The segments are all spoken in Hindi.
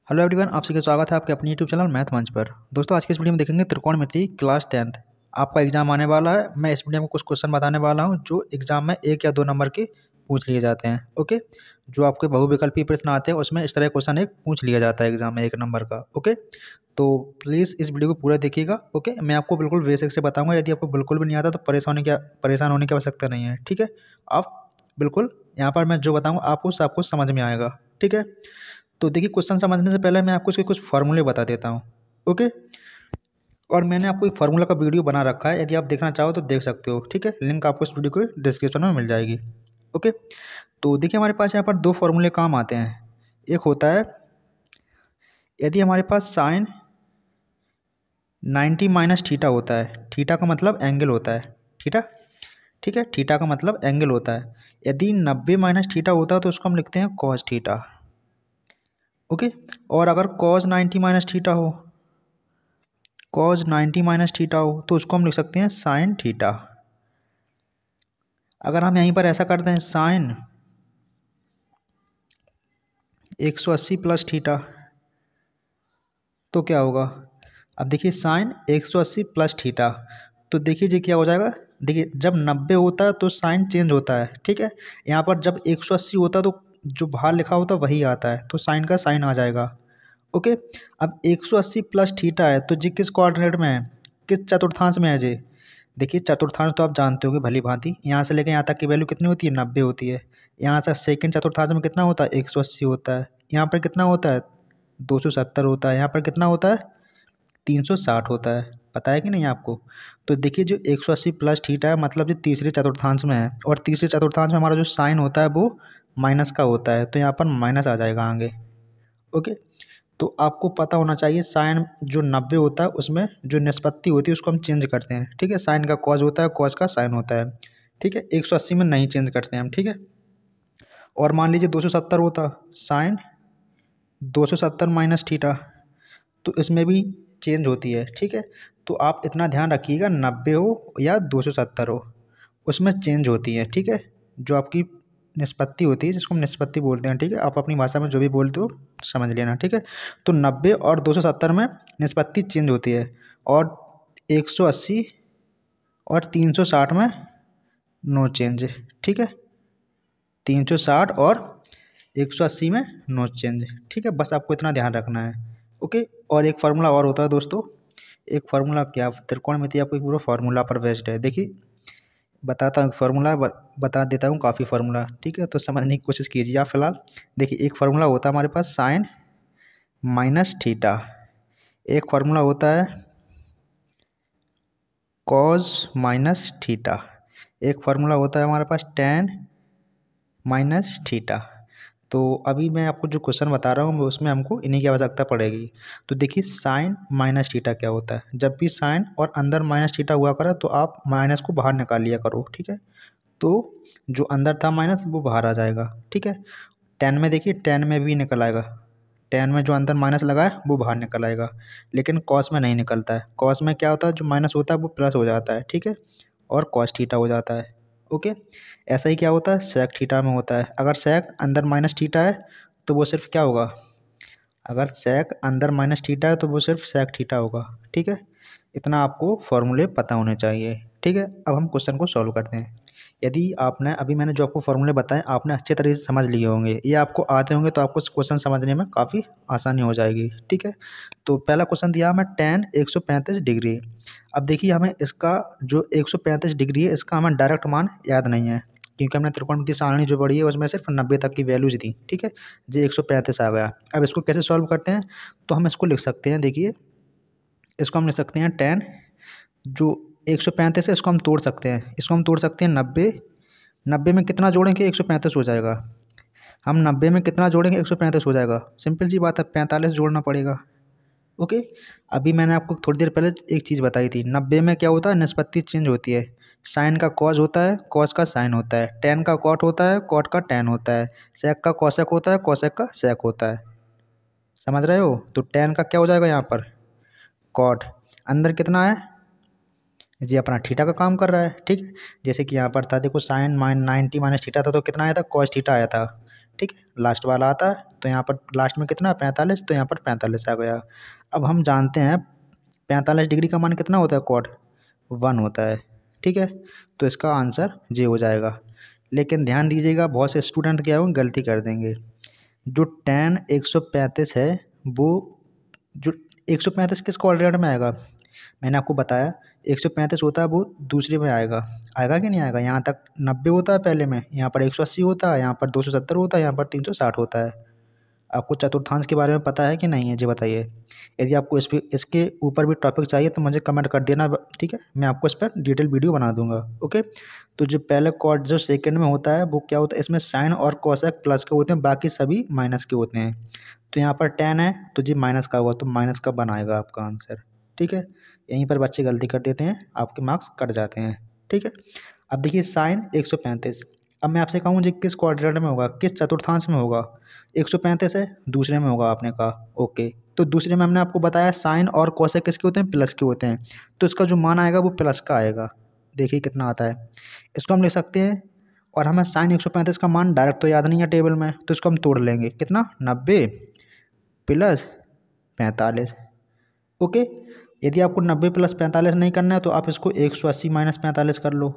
हेलो एवरीवन, आप सभी का स्वागत है आपके अपने यूट्यूब चैनल मैथ मंच पर। दोस्तों, आज की इस वीडियो में देखेंगे त्रिकोणमिति क्लास 10th। आपका एग्जाम आने वाला है। मैं इस वीडियो में कुछ क्वेश्चन बताने वाला हूं जो एग्जाम में 1 या 2 नंबर के पूछ लिए जाते हैं। ओके, जो आपके बहुविकल्पी प्रश्न आते हैं उसमें इस तरह क्वेश्चन एक पूछ लिया जाता है एग्जाम में 1 नंबर का। ओके, तो प्लीज़ इस वीडियो को पूरा देखिएगा। ओके, मैं आपको बिल्कुल बेसिक से बताऊँगा। यदि आपको बिल्कुल भी नहीं आता तो परेशान होने की आवश्यकता नहीं है। ठीक है, आप बिल्कुल यहाँ पर मैं जो बताऊँगा आपको सब कुछ समझ में आएगा। ठीक है, तो देखिए, क्वेश्चन समझने से पहले मैं आपको इसके कुछ फार्मूले बता देता हूँ। ओके, और मैंने आपको एक फार्मूला का वीडियो बना रखा है, यदि आप देखना चाहो तो देख सकते हो। ठीक है, लिंक आपको इस वीडियो के डिस्क्रिप्शन में मिल जाएगी। ओके, तो देखिए, हमारे पास यहाँ पर 2 फार्मूले काम आते हैं। एक होता है, यदि हमारे पास साइन 90 माइनस थीटा होता है। थीटा का मतलब एंगल होता है। थीटा, ठीक है, थीटा का मतलब एंगल होता है। यदि 90 माइनस थीटा होता है तो उसको हम लिखते हैं कॉस थीटा। ओके, और अगर कॉस 90 माइनस थीटा हो, कॉज 90 माइनस थीटा हो तो उसको हम लिख सकते हैं साइन थीटा। अगर हम यहीं पर ऐसा करते हैं साइन 180 प्लस थीटा तो क्या होगा। अब देखिए, साइन 180 प्लस थीटा, तो देखिए जी क्या हो जाएगा। देखिए, जब 90 होता है तो साइन चेंज होता है। ठीक है, यहाँ पर जब 180 होता है तो जो बाहर लिखा होता है वही आता है, तो साइन का साइन आ जाएगा। ओके, अब 180 प्लस थीटा है तो जी किस कोऑर्डिनेट में है, किस चतुर्थांश में है जी। देखिए, चतुर्थांश तो आप जानते होंगे भली भांति। यहाँ से लेकर यहाँ तक की वैल्यू कितनी होती है, 90 होती है। यहाँ से सेकंड चतुर्थांश में कितना होता है, 180 होता है। यहाँ पर कितना होता है, 270 होता है। यहाँ पर कितना होता है, 360 होता है। पता है कि नहीं आपको। तो देखिए, जो 180 प्लस थीटा है मतलब जो तीसरे चतुर्थांश में है, और तीसरे चतुर्थांश में हमारा जो साइन होता है वो माइनस का होता है, तो यहाँ पर माइनस आ जाएगा आगे। ओके, तो आपको पता होना चाहिए साइन जो 90 होता है उसमें जो निष्पत्ति होती है उसको हम चेंज करते हैं। ठीक है, साइन का कॉज होता है, कॉज का साइन होता है। ठीक है, 180 में नहीं चेंज करते हैं हम। ठीक है, और मान लीजिए 270 होता, साइन 270 माइनस थीटा, तो इसमें भी चेंज होती है। ठीक है, तो आप इतना ध्यान रखिएगा, 90 हो या 270 हो उसमें चेंज होती है। ठीक है, जो आपकी निष्पत्ति होती है जिसको हम निष्पत्ति बोलते हैं। ठीक है, आप अपनी भाषा में जो भी बोलते हो समझ लेना। ठीक है, तो 90 और 270 में निष्पत्ति चेंज होती है, और 180 और 360 में नो चेंज। ठीक है, 360 और 180 में नो चेंज। ठीक है, बस आपको इतना ध्यान रखना है। ओके, और एक फार्मूला और होता है दोस्तों। एक फार्मूला क्या, त्रिकोणमिति आपको पूरा फार्मूला पर बेस्ड है। देखिए, बताता हूँ फार्मूला, बता देता हूँ काफ़ी फार्मूला। ठीक है, तो समझने की कोशिश कीजिए आप फिलहाल। देखिए, एक फार्मूला होता है हमारे पास साइन माइनस थीटा, एक फार्मूला होता है कॉज माइनस थीटा, एक फार्मूला होता है हमारे पास टेन माइनस थीटा। तो अभी मैं आपको जो क्वेश्चन बता रहा हूँ उसमें हमको इन्हीं की आवश्यकता पड़ेगी। तो देखिए, साइन माइनस थीटा क्या होता है। जब भी साइन और अंदर माइनस थीटा हुआ करे तो आप माइनस को बाहर निकाल लिया करो। ठीक है, तो जो अंदर था माइनस वो बाहर आ जाएगा। ठीक है, टेन में देखिए, टेन में भी निकल आएगा। टेन में जो अंदर माइनस लगा है वो बाहर निकल आएगा, लेकिन कॉस में नहीं निकलता है। कॉस में क्या होता है, जो माइनस होता है वो प्लस हो जाता है। ठीक है, और कॉस थीटा हो जाता है। ओके, ऐसा ही क्या होता है सेक थीटा में होता है। अगर सेक अंदर माइनस थीटा है तो वो सिर्फ क्या होगा, अगर सेक अंदर माइनस थीटा है तो वो सिर्फ सेक थीटा होगा। ठीक है, इतना आपको फॉर्मूले पता होने चाहिए। ठीक है, अब हम क्वेश्चन को सॉल्व करते हैं। यदि आपने अभी मैंने जो आपको फॉर्मूले बताए आपने अच्छे तरीके से समझ लिए होंगे, ये आपको आते होंगे, तो आपको क्वेश्चन समझने में काफ़ी आसानी हो जाएगी। ठीक है, तो पहला क्वेश्चन दिया हमें टेन 135 डिग्री। अब देखिए, हमें इसका जो 135 डिग्री है इसका हमें डायरेक्ट मान याद नहीं है, क्योंकि हमने त्रिकोणमिति सारणी जो पढ़ी है उसमें सिर्फ 90 तक की वैल्यूज थी। ठीक है, जो 135 आ गया। अब इसको कैसे सॉल्व करते हैं, तो हम इसको लिख सकते हैं। देखिए, इसको हम लिख सकते हैं टेन, जो 135 है इसको हम तोड़ सकते हैं, इसको हम तोड़ सकते हैं 90। 90 में कितना जोड़ेंगे, 135 हो जाएगा। हम 90 में कितना जोड़ेंगे, 135 हो जाएगा। सिंपल सी बात है, 45 जोड़ना पड़ेगा। ओके, अभी मैंने आपको थोड़ी देर पहले एक चीज़ बताई थी, 90 में क्या होता है, निष्पत्ति चेंज होती है। साइन का कॉज होता है, कॉस का साइन होता है। टेन का कॉट होता है, कॉट का टेन होता है। सेक का कॉसेक होता है, कॉसेक का सेक होता है। समझ रहे हो, तो टेन का क्या हो जाएगा यहाँ पर, कॉट। अंदर कितना है जी, अपना थीटा का काम कर रहा है। ठीक है, जैसे कि यहाँ पर था, देखो साइन 90 माइनस थीटा था तो कितना आया था, कॉस थीटा आया था। ठीक है, लास्ट वाला आता है तो यहाँ पर लास्ट में कितना 45, तो यहाँ पर 45 आ गया। अब हम जानते हैं 45 डिग्री का मान कितना होता है कॉट 1 होता है, ठीक है, तो इसका आंसर जे हो जाएगा। लेकिन ध्यान दीजिएगा बहुत से स्टूडेंट क्या होंगे गलती कर देंगे, जो tan 135 है वो जो 135 किस क्वाड्रेंट में आएगा, मैंने आपको बताया 135 होता है वो दूसरे में आएगा, आएगा कि नहीं आएगा, यहाँ तक 90 होता है पहले में, यहाँ पर 180 होता है, यहाँ पर 270 होता है, यहाँ पर 360 होता है। आपको चतुर्थांश के बारे में पता है कि नहीं है जी बताइए। यदि आपको इसके ऊपर भी टॉपिक चाहिए तो मुझे कमेंट कर देना, ठीक है, मैं आपको इस पर डिटेल वीडियो बना दूंगा। ओके, तो जो पहले कॉर्ड जो सेकंड में होता है वो क्या होता है, इसमें साइन और कोसेक प्लस के होते हैं, बाकी सभी माइनस के होते हैं। तो यहाँ पर tan है तो जी माइनस का हुआ, तो माइनस का बनाएगा आपका आंसर, ठीक है। यहीं पर बच्चे गलती कर देते हैं, आपके मार्क्स कट जाते हैं, ठीक है। अब देखिए साइन 135, अब मैं आपसे कहूँ जी किस क्वाड्रेंट में होगा, किस चतुर्थांश में होगा, 135 है दूसरे में होगा, आपने कहा ओके, तो दूसरे में हमने आपको बताया साइन और कोसेक किसके होते हैं, प्लस के होते हैं, तो इसका जो मान आएगा वो प्लस का आएगा। देखिए कितना आता है, इसको हम लिख सकते हैं, और हमें साइन 135 का मान डायरेक्ट तो याद नहीं है टेबल में, तो इसको हम तोड़ लेंगे, कितना 90 प्लस 45। ओके, यदि आपको 90 प्लस 45 नहीं करना है तो आप इसको 180 माइनस 45 कर लो,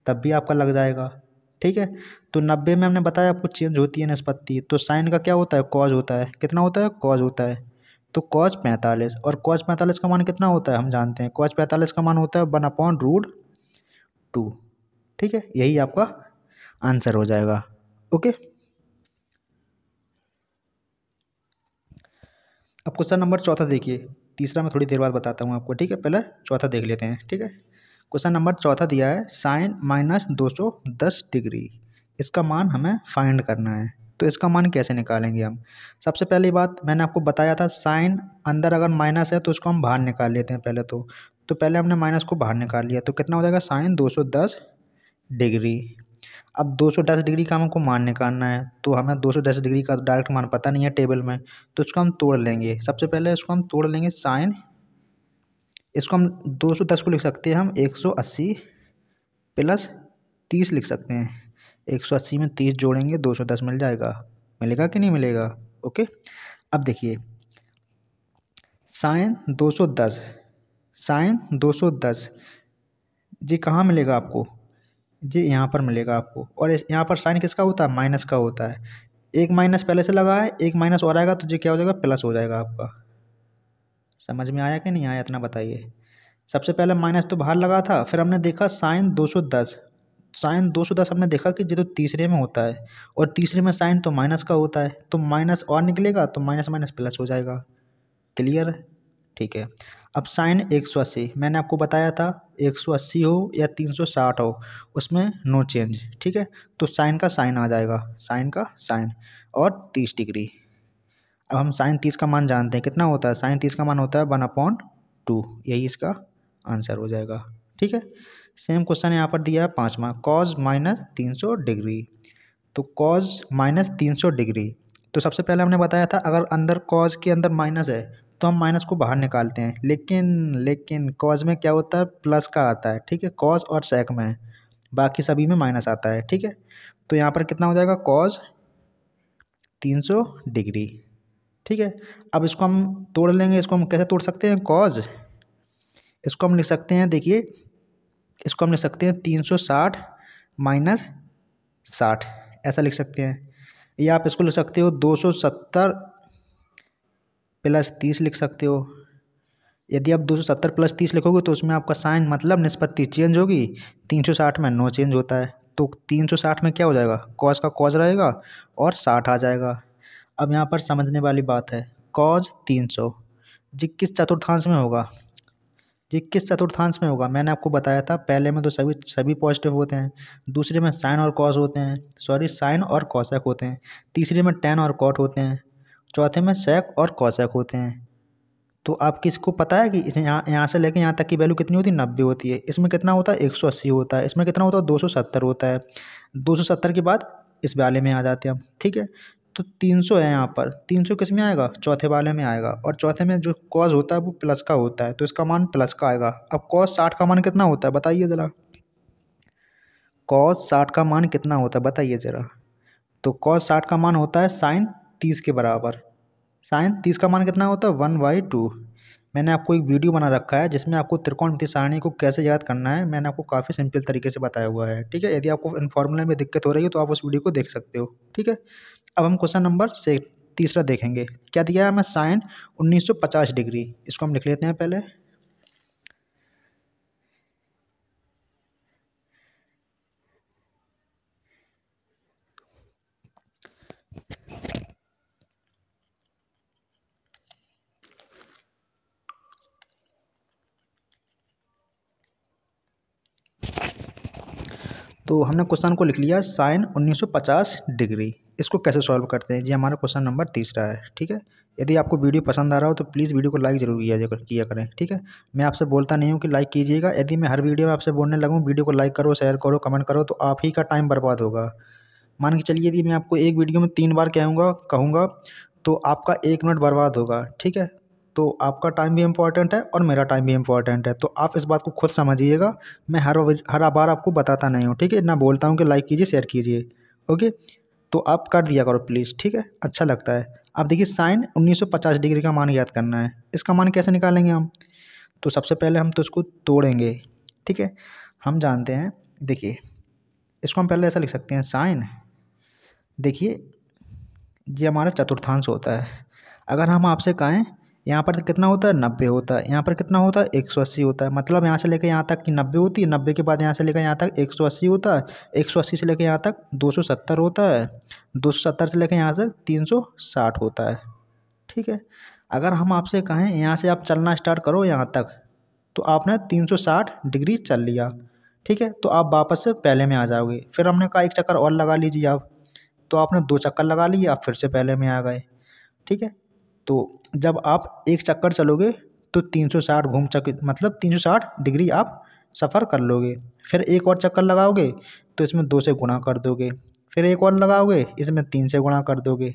तब भी आपका लग जाएगा, ठीक है। तो 90 में हमने बताया आपको चेंज होती है निष्पत्ति, तो साइन का क्या होता है कॉज होता है, कितना होता है कॉज होता है, तो कॉज 45, और कॉज 45 का मान कितना होता है हम जानते हैं, कॉज 45 का मान होता है 1/√2, ठीक है, यही आपका आंसर हो जाएगा। ओके, अब क्वेश्चन नंबर चौथा देखिए, तीसरा मैं थोड़ी देर बाद बताता हूँ आपको, ठीक है, पहले चौथा देख लेते हैं, ठीक है। क्वेश्चन नंबर चौथा दिया है साइन -210 डिग्री, इसका मान हमें फाइंड करना है, तो इसका मान कैसे निकालेंगे हम। सबसे पहली बात मैंने आपको बताया था साइन अंदर अगर माइनस है तो उसको हम बाहर निकाल लेते हैं पहले, तो पहले हमने माइनस को बाहर निकाल लिया, तो कितना हो जाएगा साइन 210 डिग्री। अब 210 डिग्री का हमको मान निकालना है, तो हमें 210 डिग्री का डायरेक्ट मान पता नहीं है टेबल में, तो इसको हम तोड़ लेंगे, सबसे पहले इसको हम तोड़ लेंगे साइन, इसको हम 210 को लिख सकते हैं हम 180 प्लस 30 लिख सकते हैं, 180 में 30 जोड़ेंगे 210 मिल जाएगा, मिलेगा कि नहीं मिलेगा। ओके, अब देखिए साइन 210, साइन 210 जी कहाँ मिलेगा आपको, जी यहाँ पर मिलेगा आपको, और यहाँ पर साइन किसका होता है माइनस का होता है, एक माइनस पहले से लगा है, एक माइनस और आएगा तो जी क्या हो जाएगा प्लस हो जाएगा आपका। समझ में आया कि नहीं आया इतना बताइए। सबसे पहले माइनस तो बाहर लगा था, फिर हमने देखा साइन 210, साइन 210 हमने देखा कि ये तो तीसरे में होता है, और तीसरे में साइन तो माइनस का होता है, तो माइनस और निकलेगा तो माइनस माइनस प्लस हो जाएगा। क्लियर, ठीक है। अब साइन 180 मैंने आपको बताया था 180 हो या 360 हो उसमें नो चेंज, ठीक है, तो साइन का साइन आ जाएगा, साइन का साइन, और 30 डिग्री। अब हम साइन 30 का मान जानते हैं कितना होता है, साइन 30 का मान होता है 1/2, यही इसका आंसर हो जाएगा, ठीक है। सेम क्वेश्चन यहाँ पर दिया है पाँचवा, कॉज -300 डिग्री, तो कॉज -300 डिग्री, तो सबसे पहले हमने बताया था अगर अंदर कॉज के अंदर माइनस है तो हम माइनस को बाहर निकालते हैं, लेकिन कॉज में क्या होता है प्लस का आता है, ठीक है, कॉज और सेक में, बाकी सभी में माइनस आता है, ठीक है। तो यहाँ पर कितना हो जाएगा कॉज 300 डिग्री, ठीक है। अब इसको हम तोड़ लेंगे, इसको हम कैसे तोड़ सकते हैं कॉज, इसको हम लिख सकते हैं, देखिए इसको हम लिख सकते हैं 360 माइनस 60, ऐसा लिख सकते हैं, या आप इसको लिख सकते हो 270 प्लस 30 लिख सकते हो। यदि आप 270 प्लस 30 लिखोगे तो उसमें आपका साइन मतलब निष्पत्ति चेंज होगी, 360 में नो चेंज होता है, तो 360 में क्या हो जाएगा कॉज का कॉज रहेगा और 60 आ जाएगा। अब यहाँ पर समझने वाली बात है, कॉज 300 जी किस चतुर्थांश में होगा, जी किस चतुर्थांश में होगा, मैंने आपको बताया था पहले में तो सभी सभी पॉजिटिव होते हैं, दूसरे में साइन और कॉस होते हैं, सॉरी साइन और कॉसेक होते हैं, तीसरे में टैन और कॉट होते हैं, चौथे में सेक और कॉसेक होते हैं। तो आप किसको पता है कि इसे यहाँ से लेके यहाँ तक की वैल्यू कितनी होती है 90 होती है, इसमें कितना होता है 180 होता है, इसमें कितना होता है 270 होता है, 270 के बाद इस वाले में आ जाते हैं हम, ठीक है। तो 300 है यहाँ पर, 300 किस में आएगा चौथे वाले में आएगा, और चौथे में जो कॉज होता है वो प्लस का होता है, तो इसका मान प्लस का आएगा। अब कॉज 60 का मान कितना होता है बताइए ज़रा, कॉज 60 का मान कितना होता है बताइए ज़रा, तो cos 60 का मान होता है sin 30 के बराबर। sin 30 का मान कितना होता है 1/2। मैंने आपको एक वीडियो बना रखा है जिसमें आपको त्रिकोणमितीय सारणी को कैसे याद करना है मैंने आपको काफ़ी सिंपल तरीके से बताया हुआ है। ठीक है, यदि आपको इन फॉर्मूले में दिक्कत हो रही है तो आप उस वीडियो को देख सकते हो। ठीक है, अब हम क्वेश्चन नंबर से तीसरा देखेंगे। क्या दिया है हमें साइन 1950 डिग्री, इसको हम लिख लेते हैं पहले। तो हमने क्वेश्चन को लिख लिया साइन 1950 डिग्री। इसको कैसे सॉल्व करते हैं जी, हमारा क्वेश्चन नंबर तीसरा है। ठीक है, यदि आपको वीडियो पसंद आ रहा हो तो प्लीज़ वीडियो को लाइक जरूर किया करें। ठीक है, मैं आपसे बोलता नहीं हूँ कि लाइक कीजिएगा, यदि मैं हर वीडियो में आपसे बोलने लगूँ वीडियो को लाइक करो, शेयर करो, कमेंट करो तो आप ही का टाइम बर्बाद होगा। मान के चलिए यदि मैं आपको एक वीडियो में 3 बार कहूँगा तो आपका 1 मिनट बर्बाद होगा। ठीक है, तो आपका टाइम भी इम्पोर्टेंट है और मेरा टाइम भी इम्पोर्टेंट है, तो आप इस बात को खुद समझिएगा। मैं हर बार आपको बताता नहीं हूँ। ठीक है, ना बोलता हूँ कि लाइक कीजिए, शेयर कीजिए। ओके, तो आप कर दिया करो प्लीज़। ठीक है, अच्छा लगता है। अब देखिए साइन 1950 डिग्री का मान याद करना है। इसका मान कैसे निकालेंगे हम? तो सबसे पहले हम तो इसको तोड़ेंगे। ठीक है, हम जानते हैं, देखिए इसको हम पहले ऐसा लिख सकते हैं साइन, देखिए ये हमारा चतुर्थांश होता है। अगर हम आपसे कहें यहाँ पर कितना होता है 90 होता है, यहाँ पर कितना होता है 180 होता है, मतलब यहाँ से लेकर यहाँ तक की 90 होती है, 90 के बाद यहाँ से लेकर यहाँ तक 180 होता है, 180 से लेकर यहाँ तक 270 होता है, 270 से लेकर यहाँ से 360 होता है। ठीक है, अगर हम आपसे कहें यहाँ से आप चलना स्टार्ट करो यहाँ तक, तो आपने 360 डिग्री चल लिया। ठीक है, तो आप वापस से पहले में आ जाओगे। फिर हमने कहा एक चक्कर और लगा लीजिए आप, तो आपने 2 चक्कर लगा लिए, आप फिर से पहले में आ गए। ठीक है, तो जब आप एक चक्कर चलोगे तो 360 मतलब 360 डिग्री आप सफ़र कर लोगे। फिर एक और चक्कर लगाओगे तो इसमें 2 से गुणा कर दोगे, फिर एक और लगाओगे इसमें 3 से गुणा कर दोगे।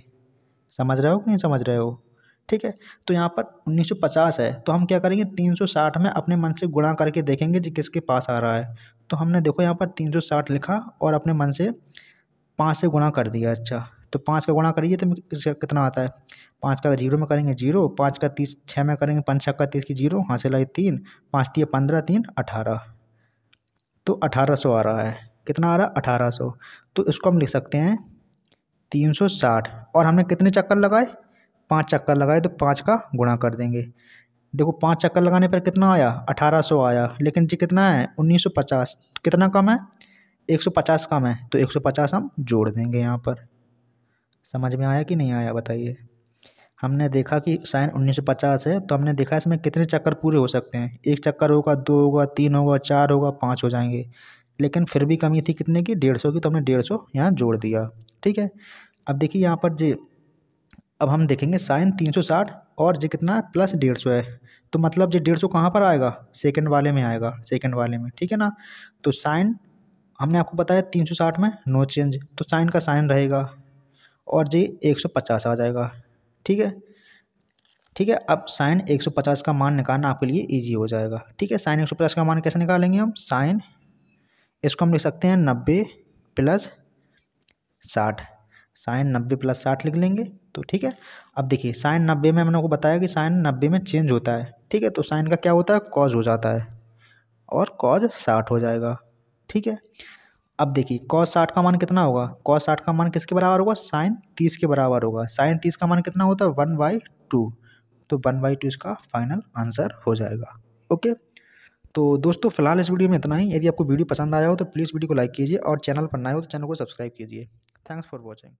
समझ रहे हो कि नहीं समझ रहे हो? ठीक है, तो यहाँ पर 1950 है तो हम क्या करेंगे 360 में अपने मन से गुणा करके देखेंगे जी किसके पास आ रहा है। तो हमने देखो यहाँ पर 360 लिखा और अपने मन से 5 से गुणा कर दिया। अच्छा, तो 5 का गुणा करिए तो कितना आता है? 5 का 0 में करेंगे 0, 5 का 30 6 में करेंगे 5 छक्का 30 की 0, हासिल आई 3, 5 तिया 15, 3 18, तो 1800 आ रहा है। कितना आ रहा है? 1800। तो इसको हम लिख सकते हैं 360 और हमने कितने चक्कर लगाए? 5 चक्कर लगाए, तो 5 का गुणा कर देंगे। देखो 5 चक्कर लगाने पर कितना आया? 1800 आया, लेकिन जी कितना है 1950, कितना कम है? 150 कम है, तो 150 हम जोड़ देंगे यहाँ पर। समझ में आया कि नहीं आया बताइए? हमने देखा कि साइन 1950 है तो हमने देखा इसमें कितने चक्कर पूरे हो सकते हैं। एक चक्कर होगा, 2 होगा, 3 होगा, 4 होगा, 5 हो जाएंगे, लेकिन फिर भी कमी थी कितने की? 150 की, तो हमने 150 यहाँ जोड़ दिया। ठीक है, अब देखिए यहाँ पर जी, अब हम देखेंगे साइन 360 और जी कितना है प्लस 150 है, तो मतलब जी 150 कहाँ पर आएगा? सेकंड वाले में आएगा, सेकंड वाले में। ठीक है ना, तो साइन हमने आपको बताया 360 में नो चेंज, तो साइन का साइन रहेगा और जी 150 आ जाएगा। ठीक है, ठीक है, अब साइन 150 का मान निकालना आपके लिए इजी हो जाएगा। ठीक है, साइन 150 का मान कैसे निकालेंगे हम? साइन, इसको हम लिख सकते हैं 90 प्लस 60, साइन 90 प्लस 60 लिख लेंगे। तो ठीक है, अब देखिए साइन 90 में मैंने आपको बताया कि साइन 90 में चेंज होता है। ठीक है, तो साइन का क्या होता है? कॉज हो जाता है और कॉज 60 हो जाएगा। ठीक है, अब देखिए कॉस 60 का मान कितना होगा? कॉस 60 का मान किसके बराबर होगा? साइन 30 के बराबर होगा। साइन 30 का मान कितना होता है? 1/2, तो 1/2 इसका फाइनल आंसर हो जाएगा। ओके, तो दोस्तों फिलहाल इस वीडियो में इतना ही। यदि आपको वीडियो पसंद आया हो तो प्लीज़ वीडियो को लाइक कीजिए और चैनल पर नए हो तो चैनल को सब्सक्राइब कीजिए। Thanks for watching.